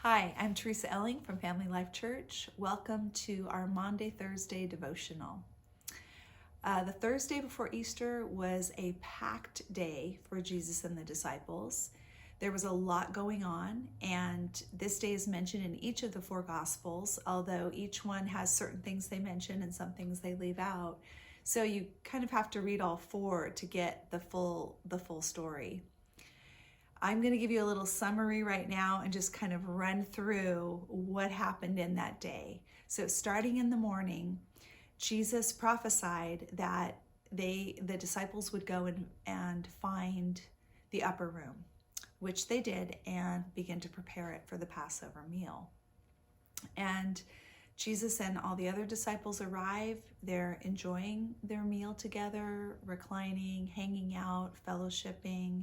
Hi, I'm Teresa Elling from Family Life Church. Welcome to our Maundy Thursday devotional. The Thursday before Easter was a packed day for Jesus and the disciples. There was a lot going on, and this day is mentioned in each of the four Gospels, although each one has certain things they mention and some things they leave out. So you kind of have to read all four to get the full story. I'm going to give you a little summary right now and just kind of run through what happened in that day. So starting in the morning, Jesus prophesied that the disciples would go and find the upper room, which they did, and begin to prepare it for the Passover meal. And Jesus and all the other disciples arrive. They're enjoying their meal together, reclining, hanging out, fellowshipping.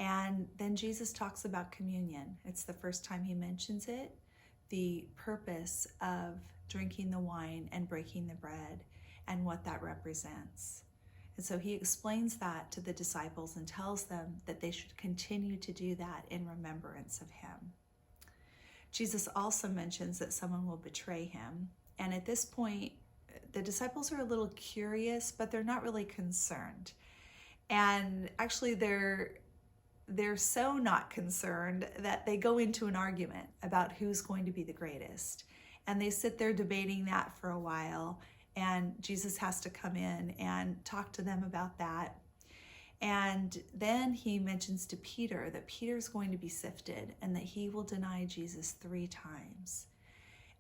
And then Jesus talks about communion. It's the first time he mentions it, the purpose of drinking the wine and breaking the bread and what that represents. And so he explains that to the disciples and tells them that they should continue to do that in remembrance of him. Jesus also mentions that someone will betray him. And at this point, the disciples are a little curious, but they're not really concerned. And actually, they're so not concerned that they go into an argument about who's going to be the greatest. And they sit there debating that for a while, and Jesus has to come in and talk to them about that. And then he mentions to Peter that Peter's going to be sifted and that he will deny Jesus 3 times.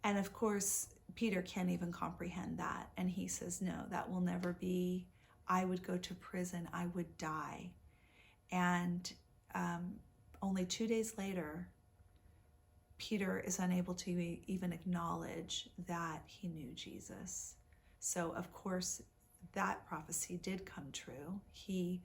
And of course, Peter can't even comprehend that. And he says, no, that will never be. I would go to prison. I would die. And only 2 days later, Peter is unable to even acknowledge that he knew Jesus. So, of course, that prophecy did come true. He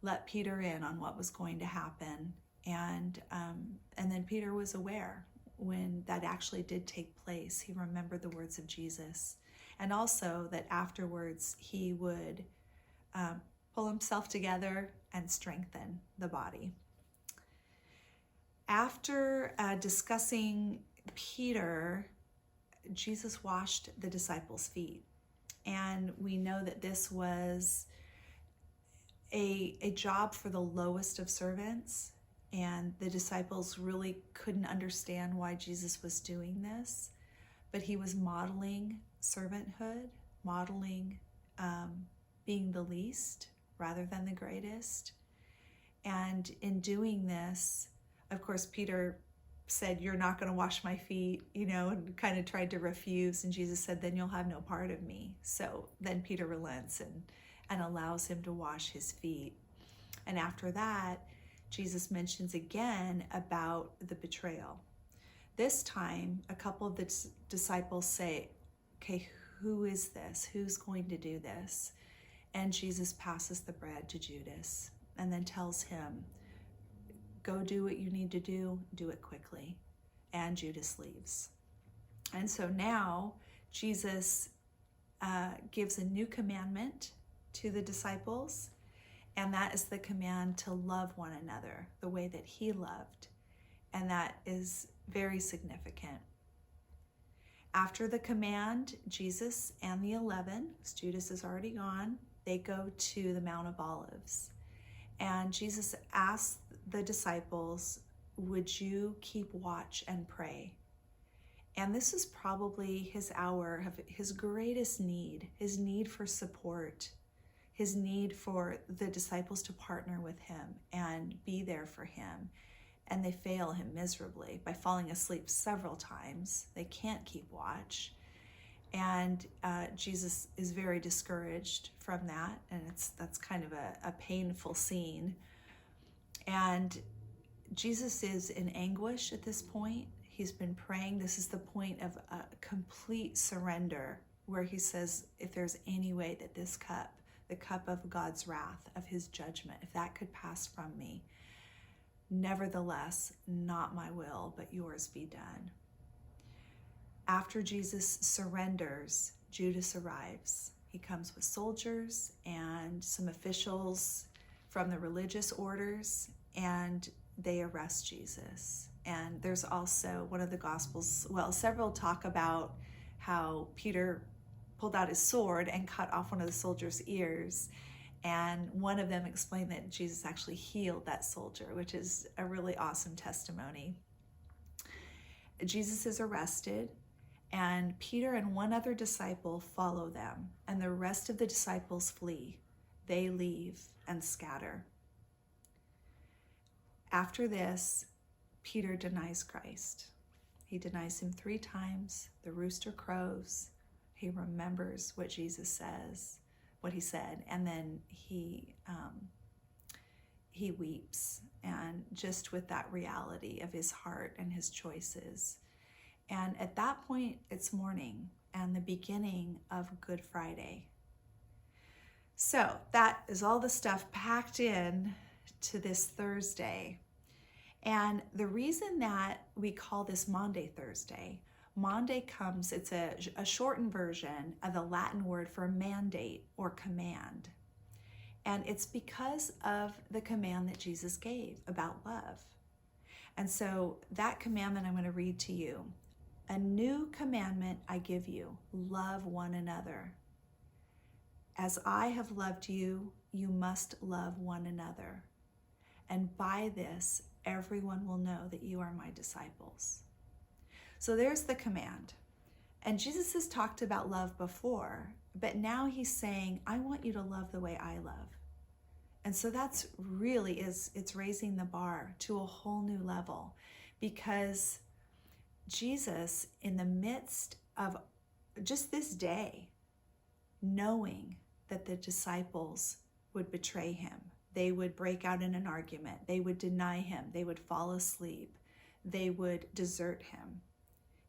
let Peter in on what was going to happen, and then Peter was aware when that actually did take place. He remembered the words of Jesus, and also that afterwards he would pull himself together and strengthen the body. After discussing Peter, Jesus washed the disciples' feet. And we know that this was a job for the lowest of servants. And the disciples really couldn't understand why Jesus was doing this. But he was modeling servanthood, modeling being the least rather than the greatest. And in doing this, of course, Peter said, you're not going to wash my feet, and kind of tried to refuse. And Jesus said, then you'll have no part of me. So then Peter relents and allows him to wash his feet. And after that, Jesus mentions again about the betrayal. This time, a couple of the disciples say, okay, who is this? Who's going to do this? And Jesus passes the bread to Judas and then tells him, go do what you need to do it quickly. And Judas leaves. And so now Jesus gives a new commandment to the disciples, and that is the command to love one another the way that he loved. And that is very significant. After the command, Jesus and the 11, because Judas is already gone, they go to the Mount of Olives. And Jesus asks the disciples, would you keep watch and pray? And this is probably his hour of his greatest need, his need for support, his need for the disciples to partner with him and be there for him. And they fail him miserably by falling asleep several times. They can't keep watch. And Jesus is very discouraged from that. And that's kind of a painful scene. And Jesus is in anguish at this point. He's been praying. This is the point of a complete surrender, where he says, if there's any way that this cup, the cup of God's wrath, of his judgment, if that could pass from me, nevertheless, not my will, but yours be done. After Jesus surrenders, Judas arrives. He comes with soldiers and some officials from the religious orders, and they arrest Jesus. And there's also one of the Gospels, well, several talk about how Peter pulled out his sword and cut off one of the soldier's ears. And one of them explained that Jesus actually healed that soldier, which is a really awesome testimony. Jesus is arrested, and Peter and one other disciple follow them, and the rest of the disciples flee. They leave and scatter. After this, Peter denies Christ. He denies him 3 times. The rooster crows. He remembers what Jesus says, what he said, and then he weeps, and just with that reality of his heart and his choices. And at that point, it's morning and the beginning of Good Friday. So that is all the stuff packed in to this Thursday. And the reason that we call this Maundy Thursday, Maundy comes, it's a shortened version of the Latin word for mandate or command. And it's because of the command that Jesus gave about love. And so that commandment I'm going to read to you. A new commandment I give you, love one another. As I have loved you, you must love one another. And by this, everyone will know that you are my disciples. So there's the command. And Jesus has talked about love before, but now he's saying, I want you to love the way I love. And so that's really it's raising the bar to a whole new level, because Jesus, in the midst of just this day, knowing that the disciples would betray him, they would break out in an argument, they would deny him, they would fall asleep, they would desert him.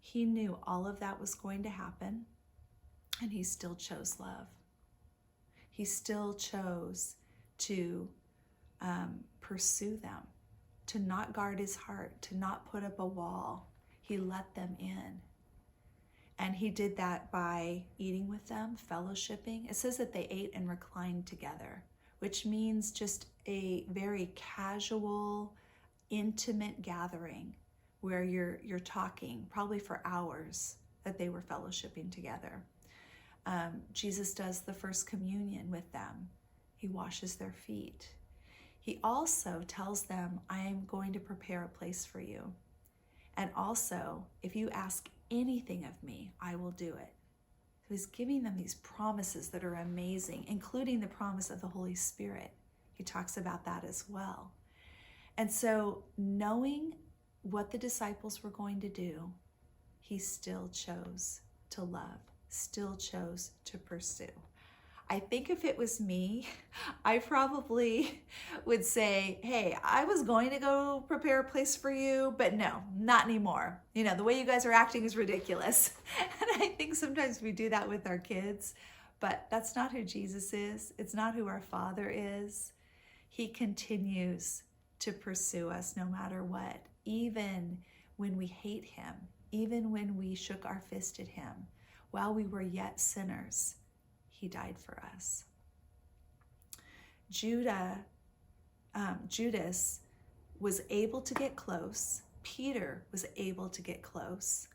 He knew all of that was going to happen, and he still chose love. He still chose to pursue them, to not guard his heart, to not put up a wall. He let them in. And he did that by eating with them, fellowshipping. It says that they ate and reclined together, which means just a very casual, intimate gathering where you're talking, probably for hours, that they were fellowshipping together. Jesus does the first communion with them. He washes their feet. He also tells them, I am going to prepare a place for you. And also, if you ask anything of me, I will do it. So he's giving them these promises that are amazing, including the promise of the Holy Spirit. He talks about that as well. And so, knowing what the disciples were going to do, he still chose to love, still chose to pursue. I think if it was me, I probably would say, hey, I was going to go prepare a place for you, but no, not anymore. You know, the way you guys are acting is ridiculous. And I think sometimes we do that with our kids, but that's not who Jesus is. It's not who our Father is. He continues to pursue us no matter what, even when we hate him, even when we shook our fist at him, while we were yet sinners. He died for us. Judas was able to get close. Peter was able to get close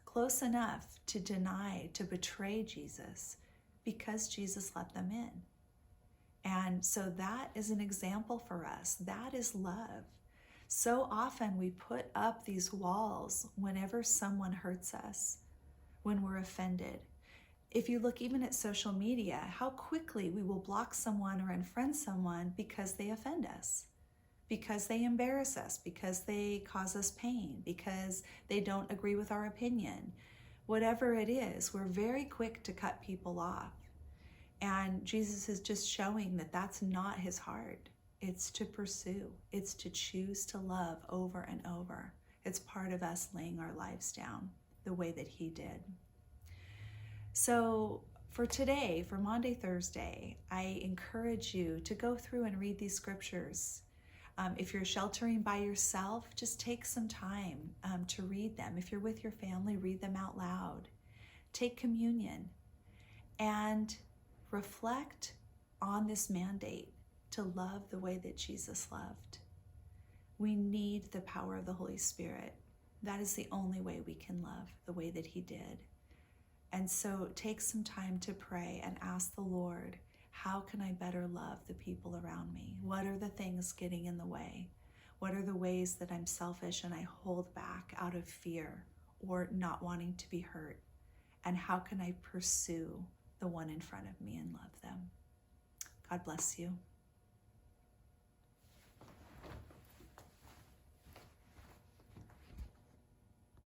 enough to deny, to betray Jesus, because Jesus let them in. And so that is an example for us. That is love. So often we put up these walls whenever someone hurts us, when we're offended. If you look even at social media, how quickly we will block someone or unfriend someone because they offend us, because they embarrass us, because they cause us pain, because they don't agree with our opinion. Whatever it is, we're very quick to cut people off. And Jesus is just showing that that's not his heart. It's to pursue. It's to choose to love over and over. It's part of us laying our lives down the way that he did. So for today, for Maundy Thursday, I encourage you to go through and read these scriptures. If you're sheltering by yourself, just take some time to read them. If you're with your family, read them out loud. Take communion and reflect on this mandate to love the way that Jesus loved. We need the power of the Holy Spirit. That is the only way we can love the way that he did. And so take some time to pray and ask the Lord, how can I better love the people around me? What are the things getting in the way? What are the ways that I'm selfish and I hold back out of fear or not wanting to be hurt? And how can I pursue the one in front of me and love them? God bless you.